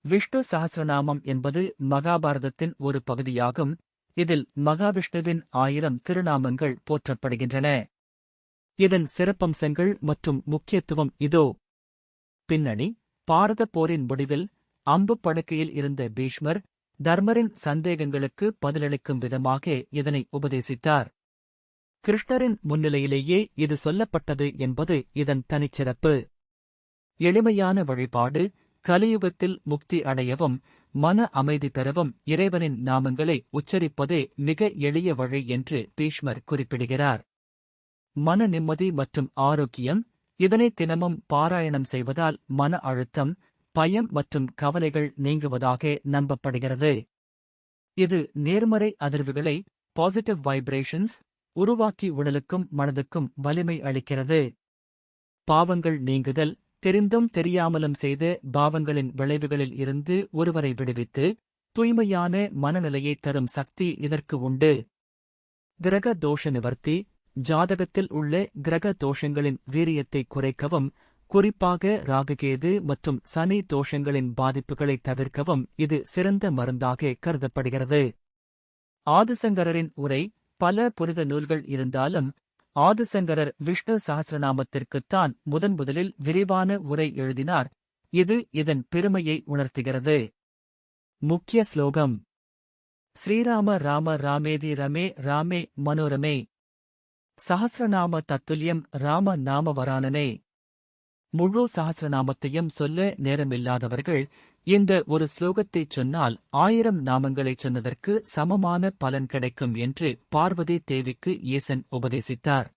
விஷ்ணு சஹஸ்ரநாமம் என்பது மகாபாரதத்தின் ஒரு பகுதியாகும். இதில் மகாவிஷ்ணுவின் 1000 திருநாமங்கள் போற்றப்படுகின்றன. இதன் சிறப்பம்சங்கள் மற்றும் முக்கியத்துவம் இதோ. பின்னணி: பாரதப் போரின் முடிவில் அம்பு படுக்கையில் இருந்த பீஷ்மர் தர்மரின் சந்தேகங்களுக்கு பதிலளிக்கும் விதமாக இதனை உபதேசித்தார். கிருஷ்ணரின் முன்னிலையிலேயே இது சொல்லப்பட்டது என்பது இதன் தனிச்சிறப்பு. எளிமையான வழிபாடு: கலியுகத்தில் முக்தி அடையவும் மன அமைதி பெறவும் இறைவனின் நாமங்களை உச்சரிப்பதே மிக எளிய வழி என்று பீஷ்மர் குறிப்பிடுகிறார். மன நிம்மதி மற்றும் ஆரோக்கியம்: இதனை தினமும் பாராயணம் செய்வதால் மன அழுத்தம், பயம் மற்றும் கவலைகள் நீங்குவதாக நம்பப்படுகிறது. இது நேர்மறை அதிர்வுகளை பாசிட்டிவ் வைப்ரேஷன்ஸ் உருவாக்கி உடலுக்கும் மனதுக்கும் வலிமை அளிக்கிறது. பாவங்கள் நீங்குதல்: தெரிந்தும் தெரியாமலும் செய்த பாவங்களின் விளைவுகளில் இருந்து ஒருவரை விடுவித்து தூய்மையான மனநிலையை தரும் சக்தி இதற்கு உண்டு. கிரக தோஷ நிவர்த்தி: ஜாதகத்தில் உள்ள கிரக தோஷங்களின் வீரியத்தை குறைக்கவும், குறிப்பாக ராகுகேது மற்றும் சனி தோஷங்களின் பாதிப்புகளை தவிர்க்கவும் இது சிறந்த மருந்தாக கருதப்படுகிறது. ஆதிசங்கரரின் உரை: பல புனித நூல்கள் இருந்தாலும் ஆதிசங்கரர் விஷ்ணு சஹஸ்ரநாமத்திற்குத்தான் முதலில் விரிவான உரை எழுதினார். இது இதன் பெருமையை உணர்த்துகிறது. முக்கிய ஸ்லோகம்: ஸ்ரீராம ராம ராமேதி ரமே ராமே மனோரமே சஹஸ்ரநாம தத்துல்யம் ராம நாம வரானனே. முழு சஹஸ்ரநாமத்தையும் சொல்ல நேரமில்லாதவர்கள் இந்த ஒரு ஸ்லோகத்தைச் சொன்னால் 1000 நாமங்களைச் சொன்னதற்கு சமமான பலன் கிடைக்கும் என்று பார்வதி தேவிக்கு ஈசன் உபதேசித்தார்.